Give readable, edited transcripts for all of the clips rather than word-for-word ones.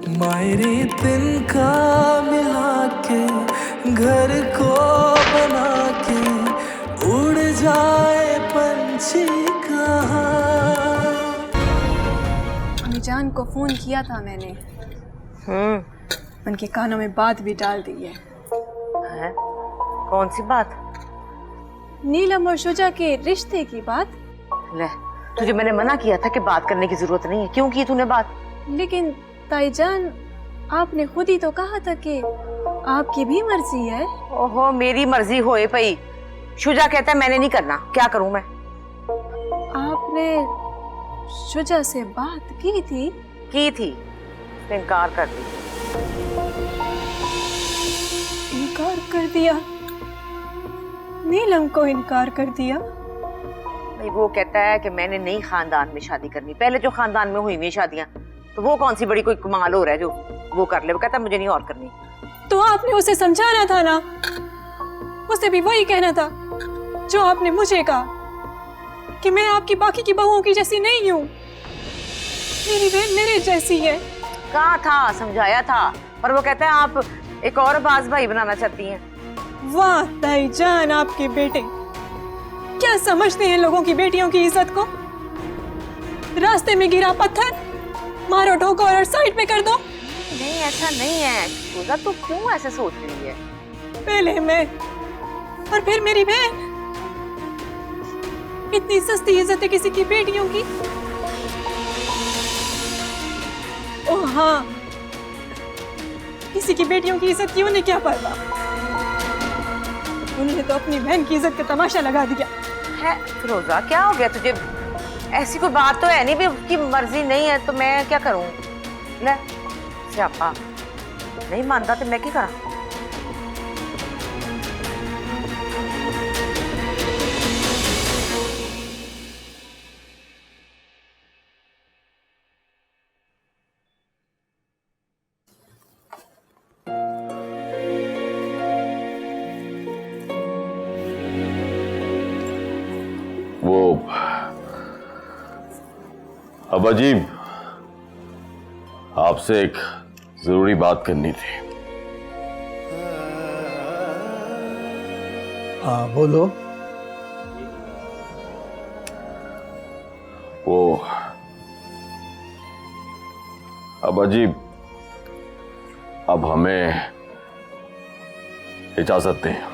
मायरे तिनका मिला के घर को बना के उड़ जाए पंछी कहाँ। अम्मी जान को फोन किया था मैंने। उनके कानों में बात भी डाल दी है। कौन सी बात? नीलम और शुजा के रिश्ते की बात। ले, तुझे मैंने मना किया था कि बात करने की जरूरत नहीं है। क्यों की तूने बात? लेकिन ताईजान, आपने खुद ही तो कहा था कि आपकी भी मर्जी है। ओहो, मेरी मर्जी होए पई। शुजा कहता है मैंने नहीं करना, क्या करूं मैं? आपने शुजा से बात की थी? की थी, इनकार कर दी। इनकार कर दिया? नीलम को इनकार कर दिया? भाई वो कहता है कि मैंने नई खानदान में शादी करनी। पहले जो खानदान में हुई हुई शादियां, तो वो कौन सी बड़ी कोई कमाल हो रहा है जो वो कर ले। वो कहता है मुझे नहीं और करनी। तो आपने उसे समझाना था ना, उसे भी वही कहना था जो आपने मुझे कहा कि मैं आपकी बाकी की बहुओं की जैसी नहीं हूँ, मेरी बहन मेरे जैसी है। कहा था, समझाया था, पर वो कहता है आप एक और बाज भाई बनाना चाहती हैं। वाह ताईजान, आपके बेटे क्या समझते हैं लोगों की बेटियों की इज्जत को। रास्ते में गिरा पत्थर मारो, ठोको और साइड पे कर दो। नहीं, ऐसा नहीं है शुजा, तू क्यों ऐसे सोच रही है? पहले मैं और फिर मेरी बहन। इतनी सस्ती इज्जत है किसी की बेटियों की। ओह हाँ, किसी की बेटियों की इज्जत की उन्हें क्या परवाह। उन्होंने तो अपनी बहन की इज्जत का तमाशा लगा दिया है। फिरोजा, क्या हो गया तुझे? ऐसी कोई बात तो है नहीं भी, उसकी मर्जी नहीं है तो मैं क्या करूं? ले स्यापा, नहीं मानता तो मैं क्या करा? अब अजीब, आपसे एक जरूरी बात करनी थी। हाँ बोलो। वो अब अजीब, अब हमें इजाजत दें।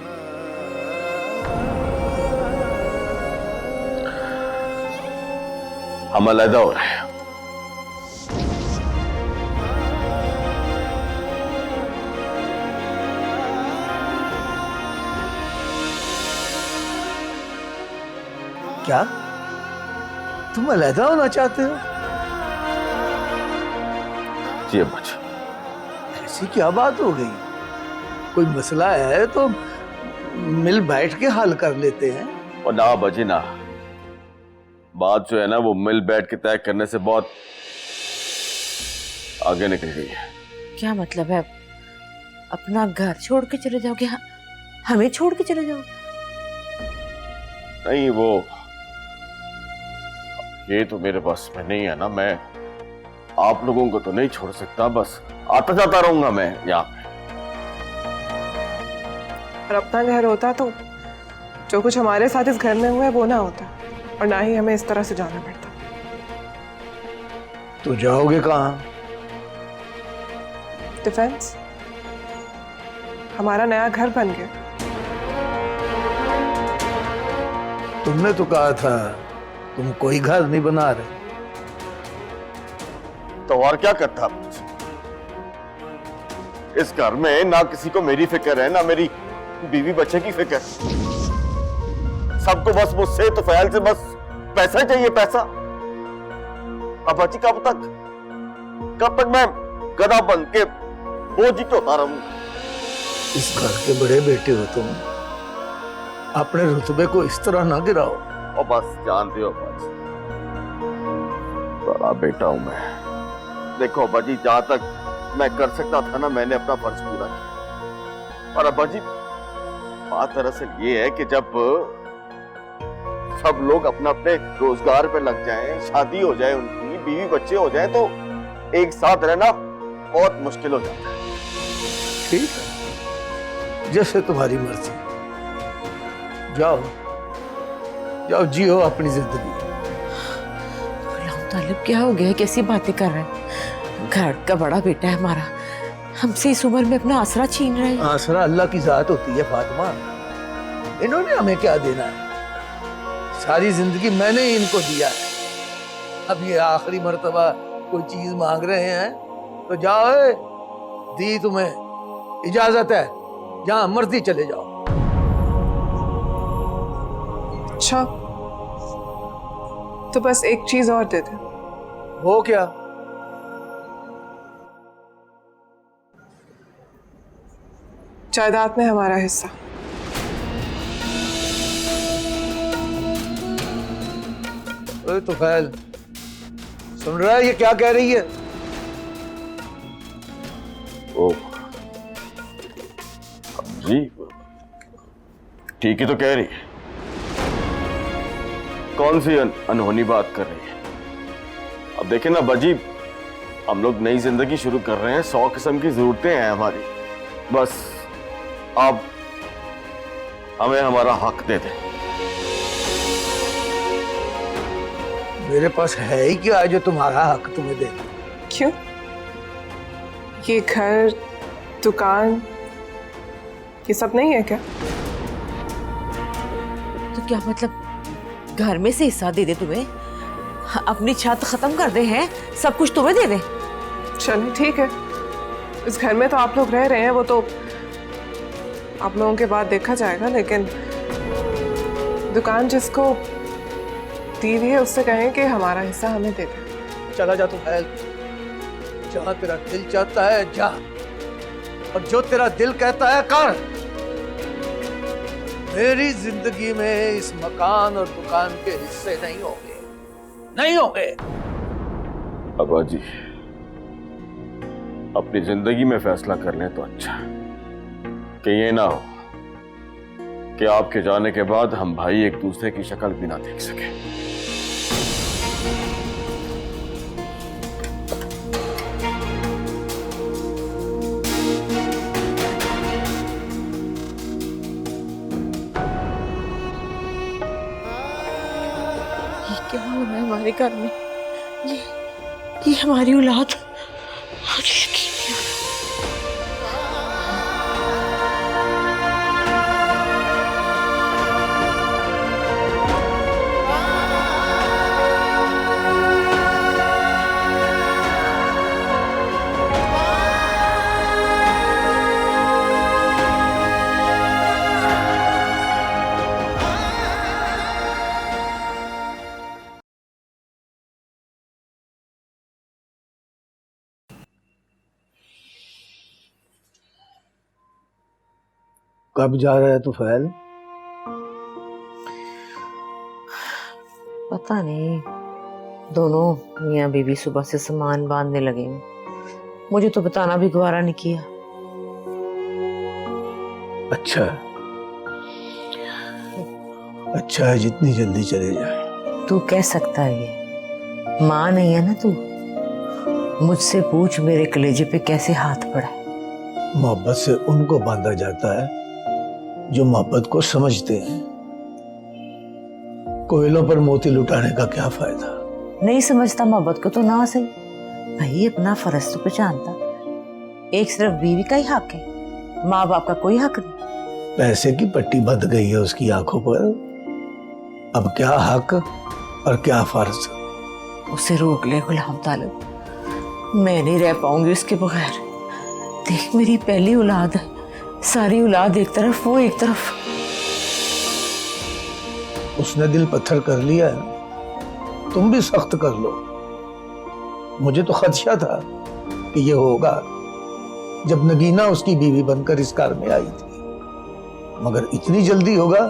हम अलहदा हो रहे हैं। क्या तुम अलहदा होना चाहते हो? जी अब्बा जी। ऐसी क्या बात हो गई? कोई मसला है तो मिल बैठ के हल कर लेते हैं। और ना अब्बा जी ना, बात जो है ना वो मिल बैठ के तय करने से बहुत आगे निकल गई है। क्या मतलब है? अपना घर छोड़ के चले जाओगे? हमें छोड़ के चले जाओगे? नहीं, वो ये तो मेरे पास में नहीं है ना। मैं आप लोगों को तो नहीं छोड़ सकता, बस आता जाता रहूंगा मैं यहाँ पे। और अपना घर होता तो जो कुछ हमारे साथ इस घर में हुआ है वो ना होता, और ना ही हमें इस तरह से जाना पड़ता। तो जाओगे कहाँ? डिफेंस। हमारा नया घर बन गया। तुमने तो कहा था तुम कोई घर नहीं बना रहे। तो और क्या करता आप? इस घर में ना किसी को मेरी फिक्र है, ना मेरी बीवी बच्चे की फिक्र। सबको बस मुझसे तो फैल से बस पैसा चाहिए, पैसा। अब जी कब तक मैं गधा बन के बोझ ही ढोता रहूंगा? इस घर के बड़े बेटे हो तुम, अपने रुतबे को इस तरह ना गिराओ। और बस जानते हो बाजी, बड़ा बेटा हूं मैं। देखो बाजी, जहां तक मैं कर सकता था ना, मैंने अपना फर्ज पूरा किया। और अब्बा जी, बात दरअसल ये है कि जब सब लोग अपना अपने रोजगार पे लग जाएं, शादी हो जाए, उनकी बीवी बच्चे हो जाएं, तो एक साथ रहना बहुत मुश्किल हो जाता है। ठीक है, जैसे तुम्हारी मर्जी। जाओ जाओ, जियो अपनी जिंदगी। तालिब क्या हो गया, कैसी बातें कर रहे हैं? घर का बड़ा बेटा है हमारा, हमसे इस उम्र में अपना आसरा छीन रहे हैं। आसरा अल्लाह की जात होती है फातिमा, इन्होंने हमें क्या देना है? सारी जिंदगी मैंने ही इनको दिया है, अब ये आखिरी मर्तबा कोई चीज मांग रहे हैं तो जाओ, दी तुम्हें इजाजत है, जहां मर्जी चले जाओ। अच्छा, तो बस एक चीज और दे दे। वो क्या? जायदाद में हमारा हिस्सा। अरे तो फैल, सुन रहा है ये क्या कह रही है? ओ जी, ठीक ही तो कह रही है। कौन सी अनहोनी बात कर रही है? अब देखें ना बाजी, हम लोग नई जिंदगी शुरू कर रहे हैं, 100 किस्म की जरूरतें हैं हमारी, बस आप हमें हमारा हक दे दें। मेरे पास है ही क्या जो तुम्हारा हक तुम्हें दे? क्यों? ये घर, दुकान, ये सब नहीं है क्या? तो क्या मतलब घर में से हिस्सा दे दे तुम्हें? अपनी छत खत्म कर दे हैं, सब कुछ तुम्हें दे दे? चलिए ठीक है, इस घर में तो आप लोग रह रहे हैं, वो तो आप लोगों के बाद देखा जाएगा, लेकिन दुकान जिसको दी हुई है उससे कहें कि हमारा हिस्सा हमें दे दे। चला जा तू फैल, जहां तेरा दिल चाहता है जा, और जो तेरा दिल कहता है कर। मेरी जिंदगी में इस मकान और दुकान के हिस्से नहीं होंगे, नहीं होंगे। अब्बा जी, अपनी जिंदगी में फैसला कर लें तो अच्छा है, कि ये ना हो कि आपके जाने के बाद हम भाई एक दूसरे की शक्ल भी ना देख सके। क्या हो रहा है हमारे घर में? ये हमारी औलाद मुझे यकीन नहीं आ रहा। कब जा रहा है तू फैल? पता नहीं, दोनों मियाँ बीवी सुबह से सामान बांधने लगे हैं, मुझे तो बताना भी गवारा नहीं किया। अच्छा, अच्छा है, जितनी जल्दी चले जाए। तू कह सकता है ये, माँ नहीं है ना तू, मुझसे पूछ मेरे कलेजे पे कैसे हाथ पड़ा। मोहब्बत से उनको बांधा जाता है जो मोहब्बत को समझते हैं। कोयलों पर मोती लुटाने का क्या फायदा? नहीं समझता मोहब्बत को तो ना सही, भाई अपना फर्ज तो पहचानता। एक सिर्फ बीवी का ही हक है, माँ बाप का कोई हक नहीं। पैसे की पट्टी बंध गई है उसकी आंखों पर, अब क्या हक और क्या फर्ज? उसे रोक ले गुलाम तालिब, मैं नहीं रह पाऊंगी उसके बगैर। देख मेरी पहली औलाद है, सारी औलाद एक तरफ, वो एक तरफ। उसने दिल पत्थर कर लिया है, तुम भी सख्त कर लो। मुझे तो खदशा था कि ये होगा जब नगीना उसकी बीवी बनकर इस घर में आई थी, मगर इतनी जल्दी होगा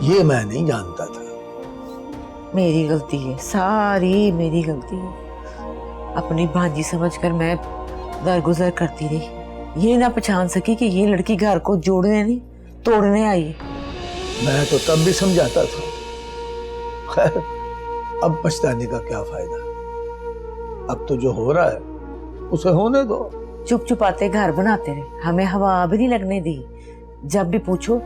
ये मैं नहीं जानता था। मेरी गलती है, सारी मेरी गलती है। अपनी भांजी समझकर मैं दरगुजर करती रही, ये ना पहचान सकी कि ये लड़की घर को जोड़ने नहीं तोड़ने आई है। मैं तो तब भी समझाता था, खैर अब पछताने का क्या फायदा। अब तो जो हो रहा है उसे होने दो। चुप चुपाते घर बनाते रहे, हमें हवा भी नहीं लगने दी। जब भी पूछो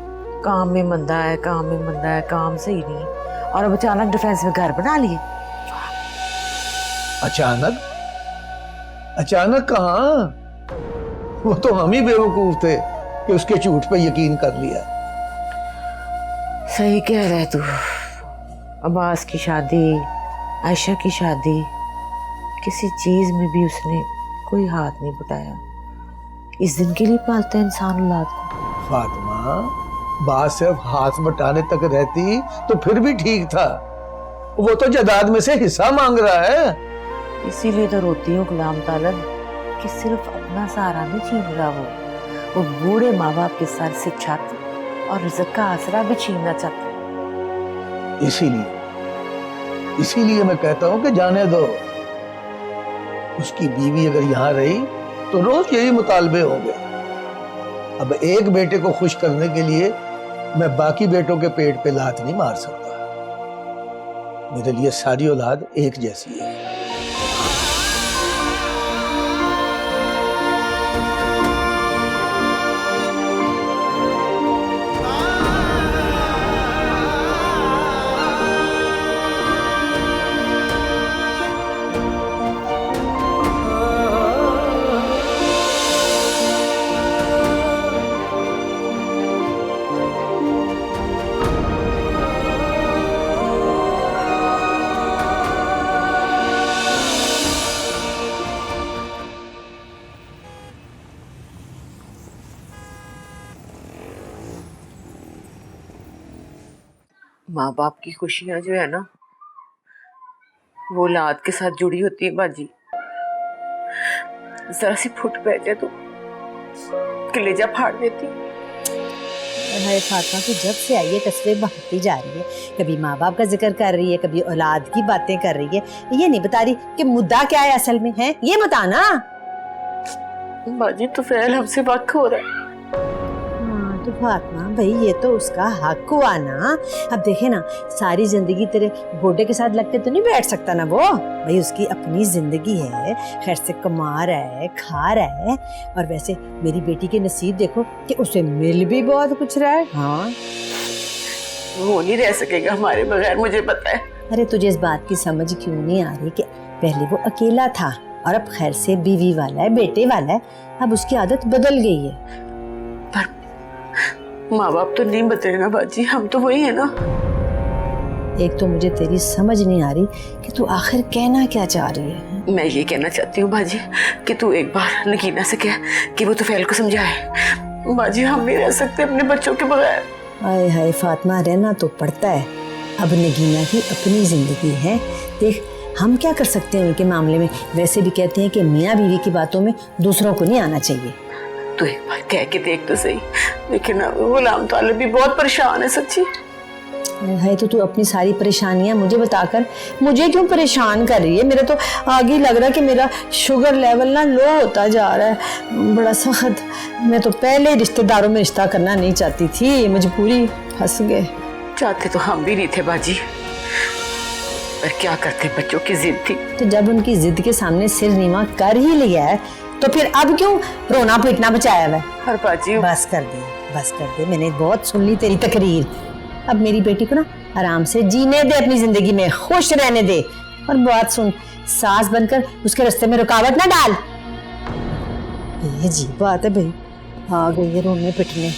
काम में मंदा है, काम में मंदा है, काम सही नहीं है, और अब अचानक डिफेंस में घर बना लिए। अचानक? अचानक कहाँ? वो तो हम ही बेवकूफ थे कि उसके झूठ पे यकीन कर लिया। सही कह रहा है तू। अब्बास की शादी, आयशा की शादी, किसी चीज में भी उसने कोई हाथ नहीं बटाया। इस दिन के लिए पालता है इंसान औलाद को। फातिमा, बात सिर्फ हाथ बटाने तक रहती तो फिर भी ठीक था। वो तो जायदाद में से हिस्सा मांग रहा है। इसीलिए तो रोती हूँ गुलाम तालब कि सिर्फ अपना सहारा नहीं छीन रहा वो बूढ़े माँ बाप के सर से छत और रिज़्क का आसरा भी छीनना चाहता है। इसीलिए मैं कहता हूँ कि जाने दो। उसकी बीवी अगर यहाँ रही तो रोज यही मुतालबे होंगे। अब एक बेटे को खुश करने के लिए मैं बाकी बेटों के पेट पे लात नहीं मार सकता। मेरे लिए सारी औलाद एक जैसी है। माँ बाप की खुशियां जो है ना, वो औलाद के साथ जुड़ी होती है बाजी। जरा सी फुट बैठे तो कलेजा फाड़ देती। हाय फातिमा, तो जब से आई है तस्वीर बढ़ती जा रही है। कभी माँ बाप का जिक्र कर रही है, कभी औलाद की बातें कर रही है। ये नहीं बता रही कि मुद्दा क्या है असल में, है ये बताना। बाजी तो फैल हमसे वक्त हो रहा है। तो फातिमा भाई, ये तो उसका हक हुआ ना। अब देखे ना, सारी जिंदगी तेरे गोडे के साथ लग के तो नहीं बैठ सकता ना वो। भाई उसकी अपनी जिंदगी है, खैर से कमा रहा है, खा रहा है। और वैसे मेरी बेटी के नसीब देखो कि उसे मिल भी बहुत कुछ रहा है। हाँ, वो नहीं रह सकेगा हमारे बगैर, मुझे पता है। अरे तुझे इस बात की समझ क्यों नहीं आ रही कि पहले वो अकेला था और अब खैर से बीवी वाला है, बेटे वाला है। अब उसकी आदत बदल गई है। माँ बाप तो नहीं बदले ना बाजी, हम तो वही है ना। एक तो मुझे तेरी समझ नहीं आ रही कि तू आखिर कहना क्या चाह रही है। मैं ये कहना चाहती हूँ बाजी कि तू एक बार नगीना से कह कि वो तो फैल को समझाए। बाजी हम नहीं रह सकते अपने बच्चों के बगैर। हाय हाय फातिमा, रहना तो पड़ता है। अब नगीना की अपनी जिंदगी है। देख हम क्या कर सकते हैं उनके मामले में। वैसे भी कहते हैं कि मियाँ बीवी की बातों में दूसरों को नहीं आना चाहिए। तो एक बार कह के देख तो सही। लेकिन गुलाम तालिब भी बहुत परेशान है सच्ची। है तो तू अपनी सारी परेशानियां मुझे बताकर मुझे क्यों परेशान कर रही है। मेरे तो आगे लग रहा है कि मेरा शुगर लेवल ना लो होता जा रहा है, बड़ा सख्त। मैं तो पहले रिश्तेदारों में रिश्ता करना नहीं चाहती थी, मजबूरी फंस गए। चाहते तो हम भी नहीं थे बाजी, पर क्या करते, बच्चों की जिद थी। तो जब उनकी जिद के सामने सिर नीवा कर ही लिया है तो फिर अब क्यों रोना पीटना बचाया हुआ है। हर बाजी बस कर दे, मैंने बहुत सुन ली तेरी तकरीर। अब मेरी बेटी को ना आराम से जीने दे, अपनी जिंदगी में खुश रहने दे। और बात सुन, सास बनकर उसके रास्ते में रुकावट ना डाल। ये अजीब बात है भाई, आ गई है रोने पिटने।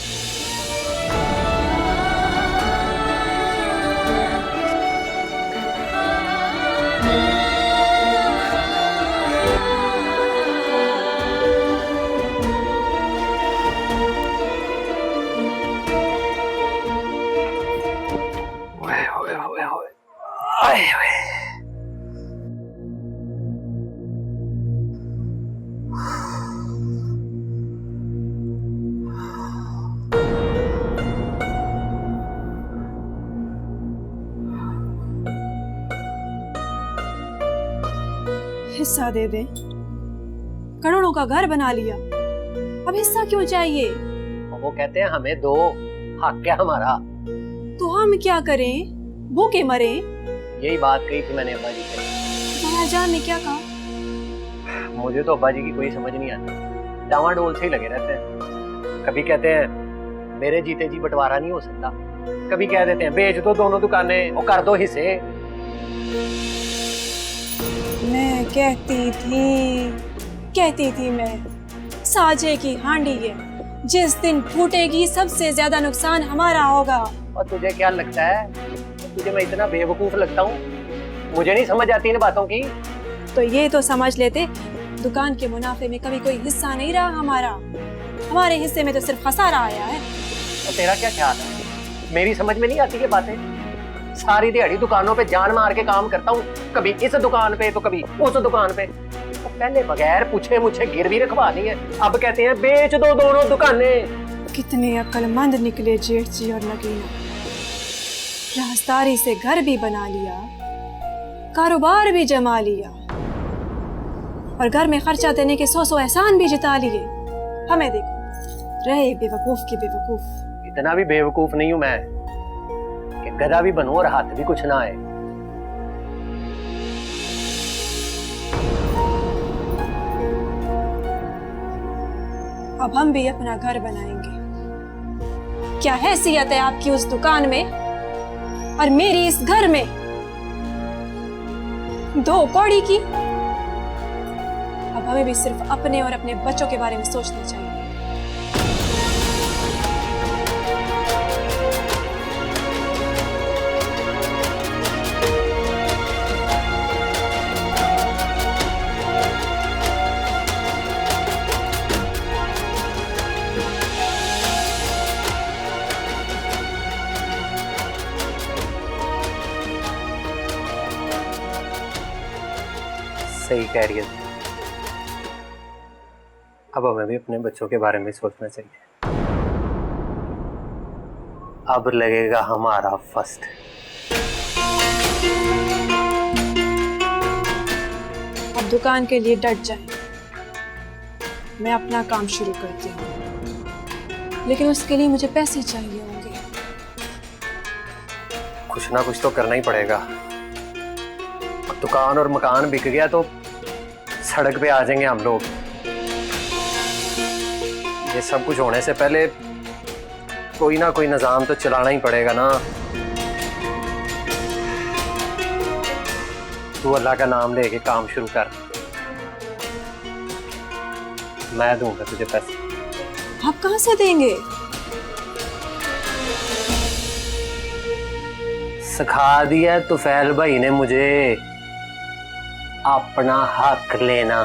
हिस्सा दे दे, करोड़ों का घर बना लिया, अब हिस्सा क्यों चाहिए? वो कहते हैं हमें दो, हक है हमारा। तो हम क्या करें, भूखे मरे? यही बात कही थी मैंने अब्बा जी से। महाजान ने क्या कहा? मुझे तो अब्बा जी की कोई समझ नहीं आती, डावाडोल से ही लगे रहते हैं। कभी कहते हैं मेरे जीते जी बंटवारा नहीं हो सकता, कभी कह देते हैं बेच दो दोनों दुकानें और कर दो हिस्से। मैं कहती थी मैं, साजे की हांडी है, जिस दिन फूटेगी सबसे ज्यादा नुकसान हमारा होगा। और तुझे क्या लगता है, तुझे मैं इतना बेवकूफ लगता हूँ? मुझे नहीं समझ आती इन बातों की। तो ये तो समझ लेते, दुकान के मुनाफे में कभी कोई हिस्सा नहीं रहा हमारा, हमारे हिस्से में तो सिर्फ खसारा आया है। और तेरा क्या ख्याल है, मेरी समझ में नहीं आती ये बातें? सारी दिहाड़ी दुकानों पे जान मार के काम करता हूँ, कभी इस दुकान पे तो कभी उस दुकान पे। तो पहले बगैर पूछे मुझे गिरवी रखवा दी है, अब कहते हैं बेच दो दोनों दुकानें। कितने अक्लमंद निकले जेठ जी और नगीना, राजदारी से घर भी बना लिया, कारोबार भी जमा लिया और घर में खर्चा देने के 100 एहसान भी जिता लिए। हमें देखो रहे बेवकूफ की बेवकूफ। इतना भी बेवकूफ नहीं हूं मैं कि गधा भी बनूं और हाथ भी कुछ ना आए। अब हम भी अपना घर बनाएंगे। क्या हैसियत है आपकी उस दुकान में और मेरी इस घर में? 2 कौड़ी की। अब हमें भी सिर्फ अपने और अपने बच्चों के बारे में सोचना चाहिए। सही कह रही है, अब हमें भी अपने बच्चों के बारे में सोचना चाहिए। अब लगेगा हमारा फर्स्ट। अब दुकान के लिए डट जाए, मैं अपना काम शुरू करती हूँ, लेकिन उसके लिए मुझे पैसे चाहिए होंगे। कुछ ना कुछ तो करना ही पड़ेगा। दुकान और मकान बिक गया तो सड़क पे आ जाएंगे हम लोग। ये सब कुछ होने से पहले कोई ना कोई निजाम तो चलाना ही पड़ेगा ना। तू अल्लाह का नाम लेके काम शुरू कर, मैं दूंगा तुझे पैसे। आप कहां से देंगे? सिखा दिया तुफैल भाई ने मुझे अपना हक लेना।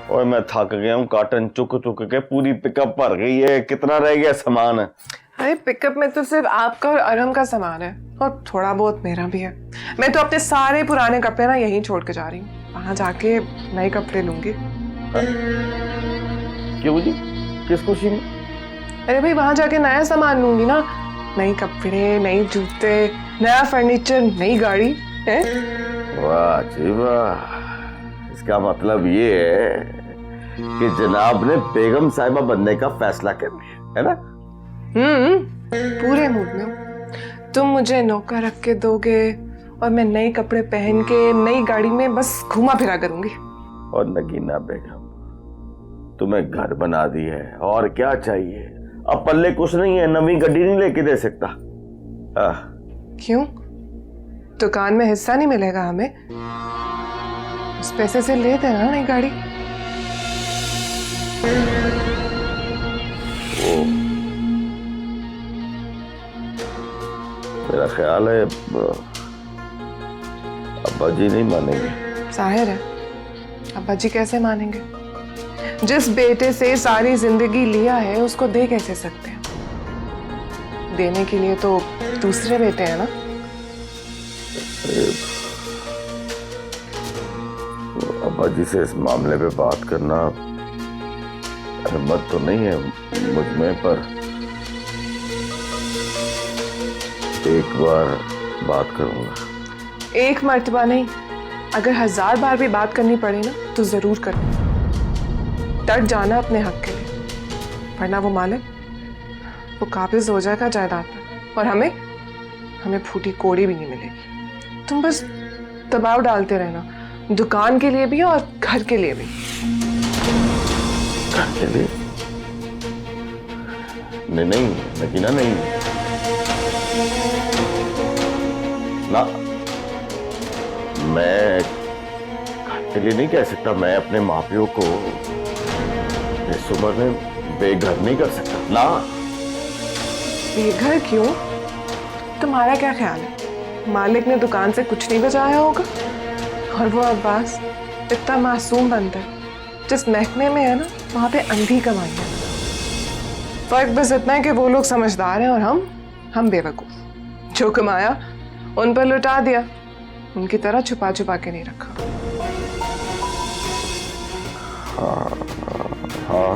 और मैं थक गया हूँ, कार्टन चुक चुक के पूरी पिकअप भर गई है। कितना रह गया सामान? अरे पिकअप में तो सिर्फ आपका और अरहम का सामान है और थोड़ा बहुत मेरा भी है। मैं तो अपने सारे पुराने कपड़े ना यहीं छोड़ के जा रही हूँ, वहां जाके नए कपड़े लूंगी। क्यों जी, किस खुशी में? अरे भाई वहां जाके नया सामान लूंगी ना, नए कपड़े, नए जूते, नया फर्नीचर, नई गाड़ी है। वाह जी वाह, इसका मतलब ये है कि जनाब ने बेगम साहिबा बनने का फैसला कर लिया है ना? पूरे मूड में हूँ। तुम मुझे नौकर रख के दोगे और मैं नए कपड़े पहन के नई गाड़ी में बस घूमा फिरा करूंगी। और नगीना बेगम, तुम्हें घर बना दी है, और क्या चाहिए? अब पल्ले कुछ नहीं है, नवी गड्डी नहीं लेके दे सकता। क्यों? दुकान में हिस्सा नहीं मिलेगा हमें? उस पैसे से ले देना नई गाड़ी। मेरा ख्याल है अब्बा जी नहीं मानेंगे। जाहिर है, अब्बा जी कैसे मानेंगे? जिस बेटे से सारी जिंदगी लिया है उसको दे कैसे सकते हैं? देने के लिए तो दूसरे बेटे हैं ना। अब्बा जी से इस मामले पे बात करना हिम्मत तो नहीं है मुझ में, पर एक बार बात करूंगा। एक मर्तबा नहीं, अगर 1000 बार भी बात करनी पड़े ना तो जरूर करना। डट जाना अपने हक के लिए, वरना वो मालिक वो काबिज हो जाएगा जायदाद पर और हमें हमें फूटी कोड़ी भी नहीं मिलेगी। तुम बस दबाव डालते रहना, दुकान के लिए भी और घर के लिए भी। घर के लिए? नहीं नगीना, नहीं ना, मैं घर के लिए नहीं कह सकता। मैं अपने माँ-पियों को इस उम्र में बेघर नहीं कर सकता ना। बेघर क्यों? तुम्हारा क्या ख्याल है, मालिक ने दुकान से कुछ नहीं बचाया होगा? और वो अब्बास इतना मासूम बनता है, जिस महकमे में है ना वहां पे अंधी कमाई है। फर्क बस इतना है कि वो लोग समझदार हैं और हम बेवकूफ। जो कमाया उन पर लुटा दिया, उनकी तरह छुपा छुपा के नहीं रखा। हाँ,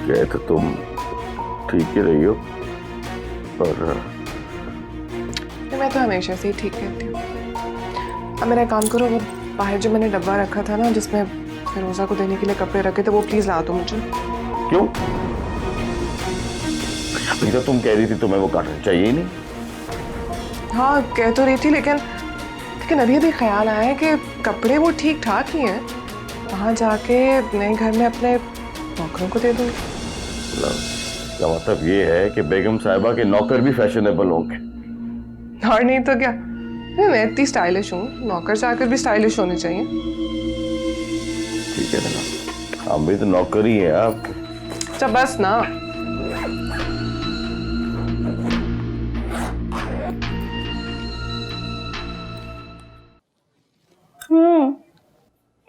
कह तो तुम ठीक ही रही हो, पर मैं तो हमेशा से ही ठीक कहती हूँ। अब मेरा काम करो, वो बाहर जो मैंने डब्बा रखा था ना जिसमें फिरोजा को देने के लिए कपड़े रखे थे, वो प्लीज ला दो मुझे। क्यों? अभी तो तुम कह रही थी तुम्हें वो कॉटन चाहिए ही नहीं। हाँ कह तो रही थी, लेकिन अभी ख्याल आया है कि कपड़े वो ठीक ठाक ही हैं, वहाँ जाके नए घर में अपने नौकरों को दे दूँगी। इसका मतलब ये है कि बेगम साहिबा के नौकर भी फैशनेबल होंगे। और नहीं तो क्या, मैं इतनी स्टाइलिश हूँ, नौकर चाकर भी स्टाइलिश होने चाहिए। ठीक है ना, हम भी तो नौकर ही हैं आपके। अच्छा बस ना।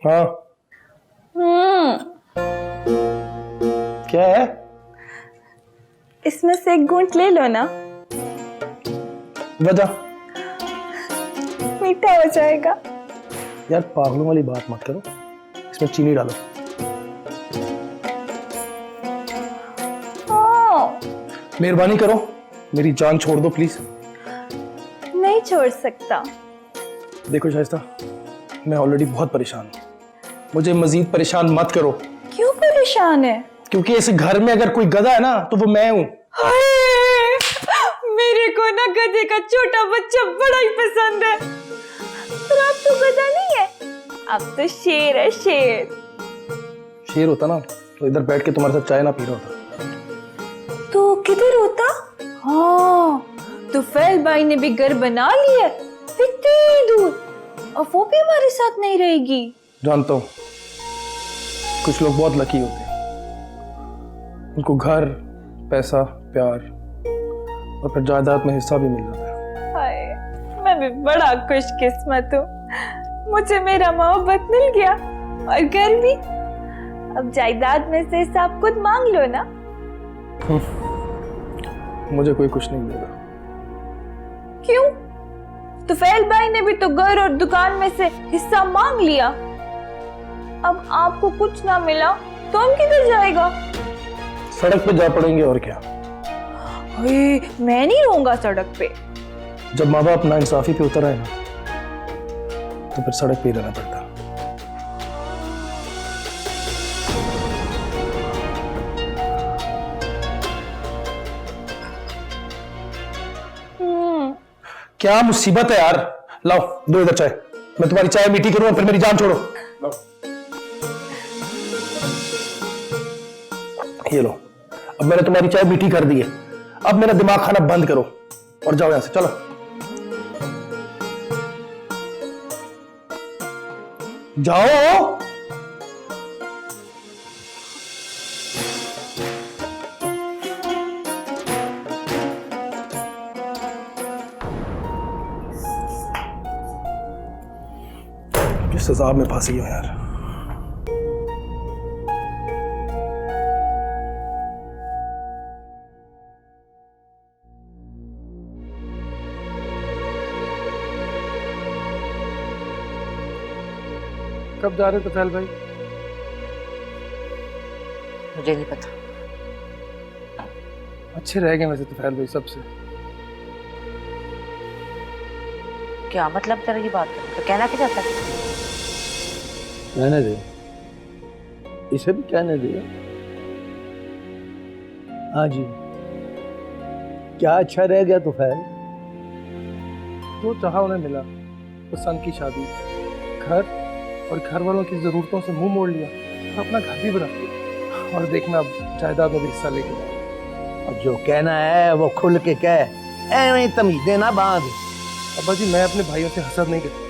हाँ क्या है? इसमें से एक घूंट ले लो ना, वजह? मीठा हो जाएगा। यार पागलों वाली बात मत करो, इसमें चीनी डालो। मेहरबानी करो, मेरी जान छोड़ दो प्लीज। नहीं छोड़ सकता। देखो शाइस्ता, मैं ऑलरेडी बहुत परेशान हूँ, मुझे मजीद परेशान मत करो। क्यों परेशान है? क्योंकि इस घर में अगर कोई गधा है ना तो वो मैं हूँ। मेरे को ना गधे का छोटा बच्चा बड़ा ही पसंद है। पर अब तो गधा नहीं है, अब तो शेर है, शेर। शेर होता ना तो इधर बैठ के तुम्हारे साथ चाय ना पी रहा होता। तो किधर होता? हाँ, तो फैल भाई ने भी घर बना लिया इतनी दूर, और वो भी हमारे साथ नहीं रहेगी। जानता हूँ, कुछ लोग बहुत लकी होते हैं, उनको घर, पैसा, प्यार और फिर जायदाद में हिस्सा भी मिल जाता है। हाय, मैं भी बड़ा खुशकिस्मत हूँ, मुझे मेरा मोहब्बत मिल गया और घर भी। अब जायदाद में से हिस्सा आप खुद मांग लो ना। मुझे कोई कुछ नहीं देगा। क्यों? तो फैल भाई ने भी तो घर और दुकान में से हिस्सा मांग लिया। अब आपको कुछ ना मिला तो हम किधर जाएगा? सड़क पे जा पड़ेंगे और क्या। मैं नहीं रहूंगा सड़क पे। जब माँ बाप नाइंसाफी पे उतर आए ना तो फिर सड़क पे ही रहना पड़ता। क्या मुसीबत है यार, लाओ दो इधर चाय, मैं तुम्हारी चाय मीठी करूं और फिर मेरी जान छोड़ो। ये लो, अब मैंने तुम्हारी चाय मीठी कर दी है, अब मेरा दिमाग खाना बंद करो और जाओ यहां से, चलो। जाओ। किस अजाब में फंसी हो यार। कब जा रहे तुफैल भाई? मुझे नहीं पता। अच्छे रह गए वैसे तुफैल भाई सबसे। क्या मतलब तेरा ये बात करने का? कहना क्या चाहता है? कहने दे, इसे भी कहने दे। हाँ जी, क्या अच्छा रह गया तो फैल? जो चाहा उन्हें मिला, पसंद की शादी, घर और घर वालों की ज़रूरतों से मुंह मोड़ लिया, तो अपना घर भी बना लिया। और देखना अब जायदाद में भी हिस्सा लेके जाओ। और जो कहना है वो खुल के कह, ऐਵੇਂ तमीज़ें ना बांध। अब्बा जी, मैं अपने भाइयों से हसद नहीं करता,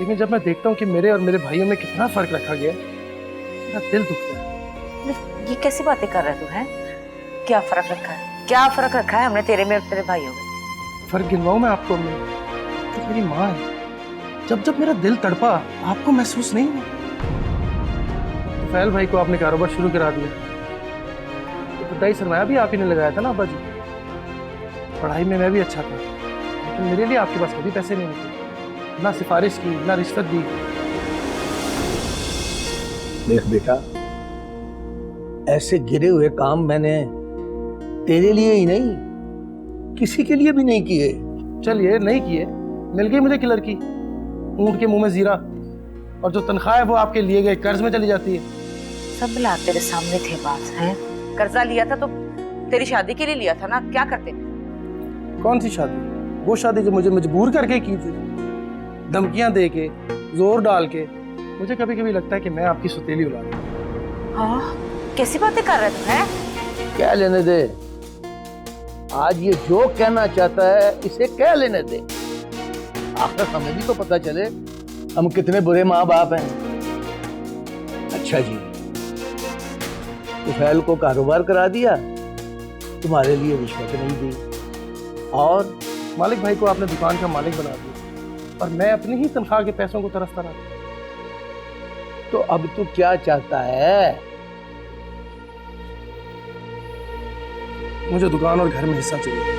लेकिन जब मैं देखता हूँ कि मेरे और मेरे भाइयों में कितना फर्क रखा गया है, मेरा दिल दुखता है। ये कैसी बातें कर रहा है तू? है क्या फर्क रखा है? क्या फर्क रखा है हमने तेरे में और तेरे भाइयों में? फर्क गिनवाऊं मैं आपको? अम्मी, तो मेरी माँ है, जब जब मेरा दिल तड़पा आपको महसूस नहीं हुआ? तो फैल भाई को आपने कारोबार शुरू करा दिया, तो दाई सरमाया भी आप ही ने लगाया था ना अब्बा जी। पढ़ाई में मैं भी अच्छा था, लेकिन मेरे लिए आपके पास कभी पैसे नहीं निकले, ना सिफारिश की ना रिश्वत दी। देख बेटा, ऐसे गिरे हुए काम मैंने तेरे लिए ही नहीं, किसी के लिए भी नहीं किए। चलिए नहीं किए, मिल गई मुझे किलर की, ऊंट के मुंह में जीरा, और जो तनख्वाह है वो आपके लिए गए कर्ज में चली जाती है। सब मिला तेरे सामने थे बात है। कर्जा लिया था तो तेरी शादी के लिए लिया था ना, क्या करते? कौन सी शादी? वो शादी जो मुझे मजबूर करके की थी, धमकियां दे के, जोर डाल के। मुझे कभी कभी लगता है कि मैं आपकी सुतीली औलाद हूं। हाँ, कैसी बातें कर रहे थे? हैं? क्या लेने दे, आज ये जो कहना चाहता है इसे कह लेने दे। आखिर हमें भी तो पता चले हम कितने बुरे माँ बाप हैं। अच्छा जी, तुफैल को कारोबार करा दिया, तुम्हारे लिए रिश्वत नहीं दी, और मालिक भाई को आपने दुकान का मालिक बना दिया, और मैं अपनी ही तनख्वाह के पैसों को तरसता रहा। तो अब तू क्या चाहता है? मुझे दुकान और घर में हिस्सा चाहिए।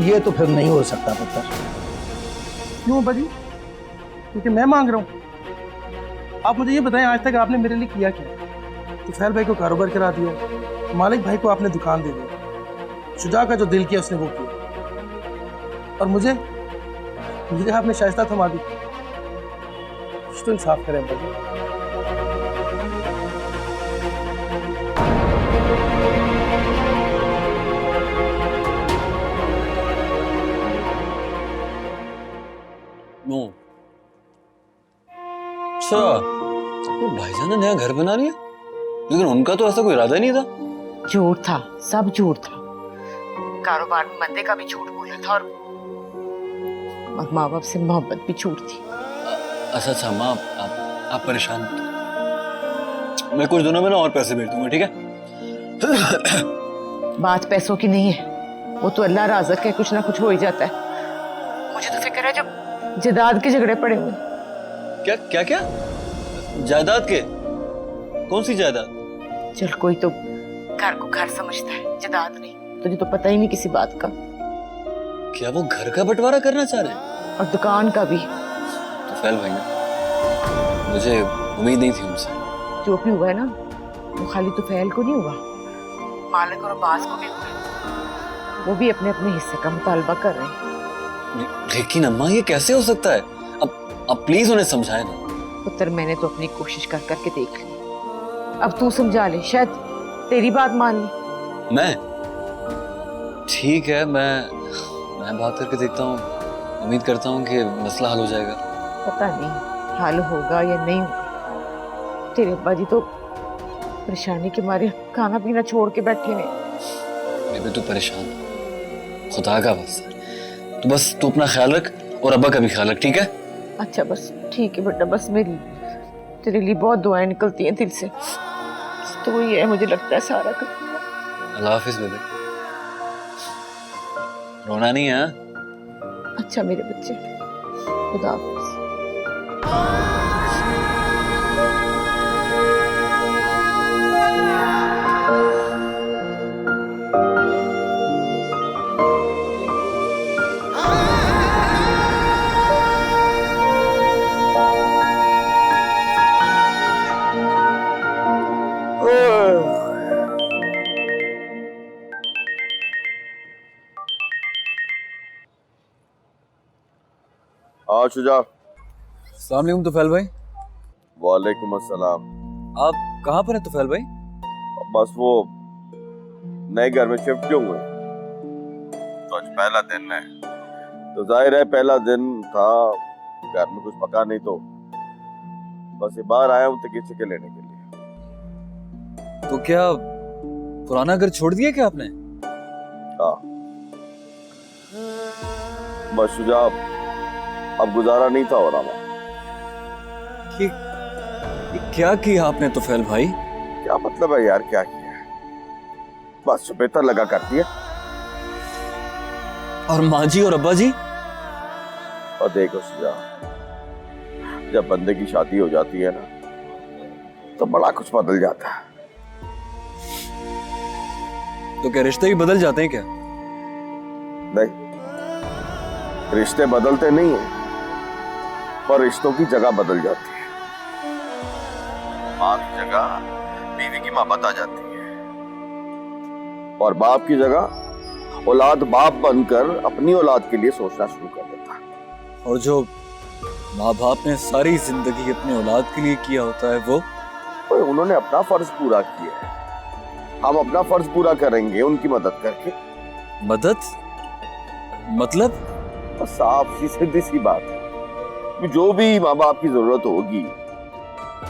ये तो फिर नहीं हो सकता पुत्र। क्यों अब्बा जी? क्योंकि मैं मांग रहा हूं। आप मुझे ये बताएं, आज तक आपने मेरे लिए किया क्या? तो फैल भाई को कारोबार करा दिया, मालिक भाई को आपने दुकान दे दी, शुजा का जो दिल किया उसने वो किया, और मुझे आपने शाइस्ता थमा दी। कुछ तो इंसाफ करें अब्बा जी। नो, अच्छा, तो भाईजान ने नया घर बना लिया, लेकिन उनका तो ऐसा कोई इरादा ही नहीं था। झूठ था, सब झूठ था। कारोबार में मंदे का भी झूठ बोला था, और माँ बाप से मोहब्बत भी झूठ थी। अच्छा अच्छा माँ, आप परेशान मत हो। मैं कुछ दिनों में ना और पैसे भेज दूंगा, ठीक है? बात पैसों की नहीं है, वो तो अल्लाह राज़िक है, कुछ ना कुछ हो ही जाता है। मुझे तो फिक्र है जब जायदाद के झगड़े पड़े हुए। क्या क्या क्या? जायदाद के? कौन सी जायदाद? चल, कोई तो घर को घर समझता है, जायदाद नहीं। तुझे तो पता ही नहीं किसी बात का। क्या वो घर का बंटवारा करना चाह रहे हैं? और दुकान का भी। तो फैल भाई ना, मुझे उम्मीद नहीं थी उनसे। जो भी हुआ है ना, वो खाली तो फैल को नहीं हुआ, मालिक और अब्बास को भी हुआ। वो भी अपने अपने हिस्से का मुतालबा कर रहे हैं। लेकिन अम्मा, ये कैसे हो सकता है? अब प्लीज उन्हें समझाए ना। पुत्र, मैंने तो अपनी कोशिश कर करके देख ली, अब तू समझा ले, शायद तेरी बात मान ले। मैं? ठीक है, मैं बात करके देखता हूँ, उम्मीद करता हूँ कि मसला हल हो जाएगा। पता नहीं हल होगा या नहीं होगा। तेरे अब्बा जी तो परेशानी के मारे खाना पीना छोड़ के बैठे हैं। मैं भी तो परेशान हूँ, खुदा का वास्ता। तो बस तू अपना ख्याल रख और अब्बा का भी ख्याल रख, ठीक है? अच्छा बस ठीक है बेटा, बस मेरी तेरे लिए बहुत दुआएं निकलती हैं दिल से, तो ये है मुझे लगता है सारा कुछ। अल्लाह हाफिज बेबे, रोना नहीं है। अच्छा मेरे बच्चे, खुदा हाफिज। हाँ शुजा। अस्सलाम वालेकुम तुफैल भाई। वालेकुम अस्सलाम। आप कहाँ पर हैं तुफैल भाई? बस वो नए घर में शिफ्ट क्यों हुए, तो आज पहला दिन है, तो जाहिर है पहला दिन था, घर में कुछ पका नहीं, तो बस ये बाहर आया हूँ टिकट चिकन लेने के लिए। तो क्या पुराना घर छोड़ दिया क्या आपने? हाँ बस शुजा, अब गुजारा नहीं था हो रहा। ये क्या किया आपने तुफैल भाई? क्या मतलब है यार, क्या किया? बस बेहतर लगा करती है। और माँ जी और अब्बा जी? और देखो शुजा, जब बंदे की शादी हो जाती है ना, तो बड़ा कुछ बदल जाता है। तो क्या रिश्ते भी बदल जाते हैं क्या? नहीं, रिश्ते बदलते नहीं है, पर रिश्तों की जगह बदल जाती है। माँ की जगह बीवी की मोहब्बत आ जाती है, और बाप की जगह औलाद बाप बनकर अपनी औलाद के लिए सोचना शुरू कर देता है। और जो माँ बाप ने सारी जिंदगी अपने औलाद के लिए किया होता है वो उन्होंने अपना फर्ज पूरा किया है, हम अपना फर्ज पूरा करेंगे उनकी मदद करके। मदद मतलब? साफ सी सीधी सी बात है, जो भी माँ बाप की जरूरत होगी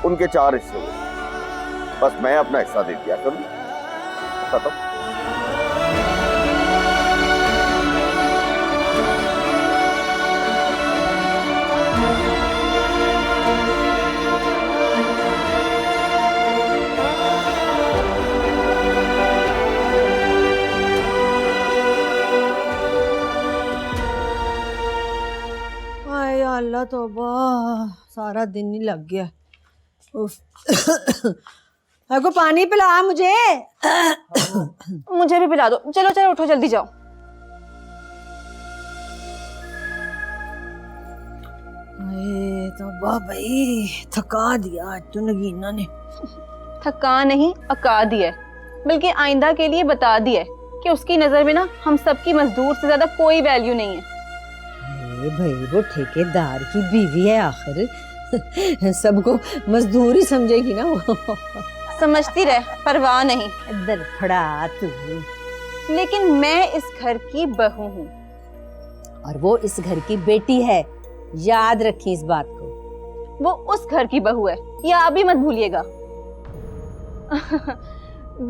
उनके 4 हिस्से होंगे, बस मैं अपना हिस्सा दे दिया करूं, खत्म। अल्लाह तौबा, सारा दिन ही लग गया। को पानी पिला मुझे। मुझे भी पिला दो। चलो चलो उठो, जल्दी जाओ। तौबा भाई, थका दिया आज तो नगीना ने। थका नहीं, अका दिया है, बल्कि आइंदा के लिए बता दिया है कि उसकी नजर में ना हम सबकी मजदूर से ज्यादा कोई वैल्यू नहीं है। भाई वो ठेकेदार की बीवी है, आखिर सबको मजदूर ही समझेगी ना वो। समझती रहे, परवाह नहीं। इधर फड़ा तू। लेकिन मैं इस घर की बहू हूँ और वो इस घर की बेटी है, याद रखी इस बात को। वो उस घर की बहू है, ये आप भी मत भूलिएगा।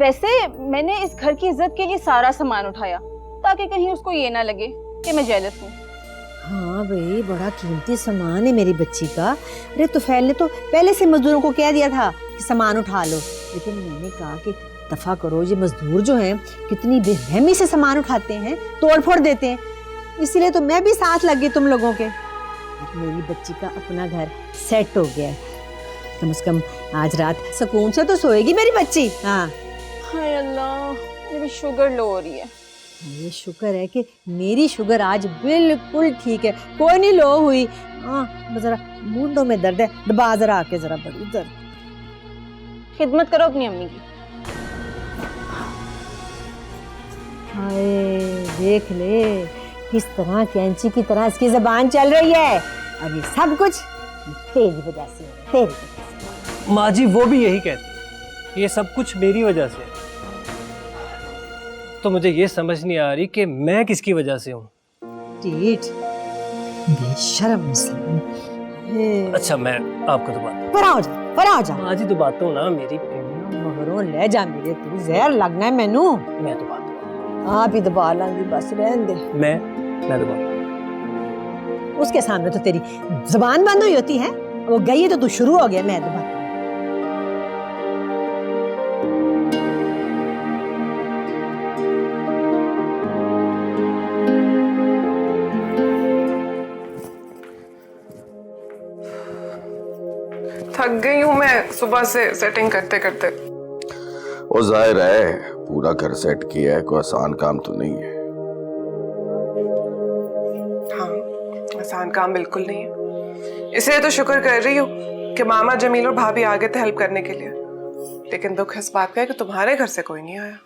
वैसे मैंने इस घर की इज्जत के लिए सारा सामान उठाया, ताकि कहीं उसको ये ना लगे कि मैं जेलस हूँ। हाँ भाई, बड़ा कीमती सामान है मेरी बच्ची का। अरे तुफैल ने तो पहले से मजदूरों को कह दिया था कि सामान उठा लो, लेकिन मैंने कहा कि दफा करो, ये मजदूर जो हैं कितनी बेरहमी से सामान उठाते हैं, तोड़ फोड़ देते हैं, इसलिए तो मैं भी साथ लग गई तुम लोगों के। मेरी बच्ची का अपना घर सेट हो गया है, कम से कम आज रात सुकून से तो सोएगी मेरी बच्ची। हाँ हाय अल्लाह, मेरी शुगर लो हो रही है। ये शुक्र है कि मेरी शुगर आज बिल्कुल ठीक है, कोई नहीं लो हुई। हाँ जरा मूंढों में दर्द है, दबा जरा आके, जरा बड़ी दर्द। खिदमत करो अपनी अम्मी की। हाय देख ले किस तरह कैंची की तरह इसकी जबान चल रही है, और ये सब कुछ तेरी वजह से है, तेरी वजह से। माँ जी वो भी यही कहती है, ये सब कुछ मेरी वजह से है। तो मुझे ये समझ नहीं आ रही कि मैं किसकी वजह से हूँ। टीट बेशर्म इंसान। अच्छा मैं आपको तो बात पर आ जा माँ जी तो बात ना मेरी। मगरों ले जा मेरे, तू जहर लगना है मैनू। मैं तो बात आप ही दबा लांगी, बस रहने दे। मैं दबा। उसके सामने तो तेरी जबान बंद हुई होती है, वो गई तो तू शुरू हो गया। मैं दबा थक गई हूँ मैं सुबह से सेटिंग करते करते। वो जाहिर है पूरा घर सेट किया है, कोई आसान काम तो नहीं है। हाँ आसान काम बिल्कुल नहीं है, इसलिए तो शुक्र कर रही हूँ कि मामा जमील और भाभी आ गए थे हेल्प करने के लिए। लेकिन दुख इस बात का है कि तुम्हारे घर से कोई नहीं आया।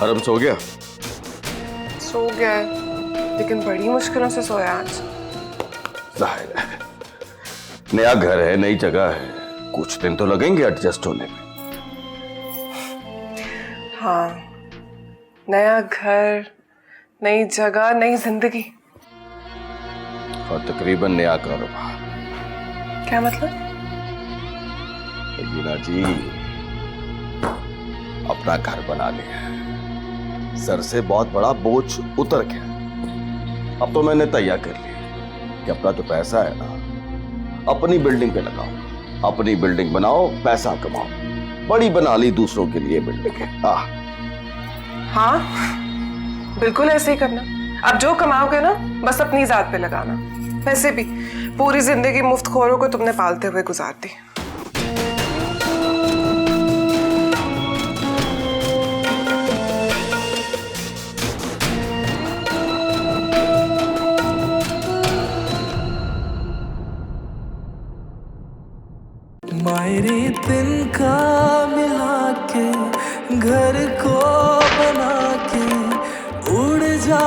आराम सो गया? सो गया है, लेकिन बड़ी मुश्किलों से सोया आज। जाहिर है, नया घर है, नई जगह है, कुछ दिन तो लगेंगे एडजस्ट होने में। हाँ, नया घर, नई जगह, नई जिंदगी और तकरीबन नया कारोबार। क्या मतलब? मीना जी, अपना घर बना लिया, सर से बहुत बड़ा बोझ उतर गया। अब तो मैंने तैयार कर लिया कि अपना जो पैसा है ना, अपनी बिल्डिंग पे लगाओ, अपनी बिल्डिंग बनाओ, पैसा कमाओ। बड़ी बना ली दूसरों के लिए बिल्डिंग है। हाँ, बिल्कुल ऐसे ही करना। अब जो कमाओगे ना, बस अपनी जात पे लगाना। वैसे भी पूरी जिंदगी मुफ्तखोरों को तुमने पालते हुए गुजार दी। मायरे तिनका मिला के घर को बना के उड़ जा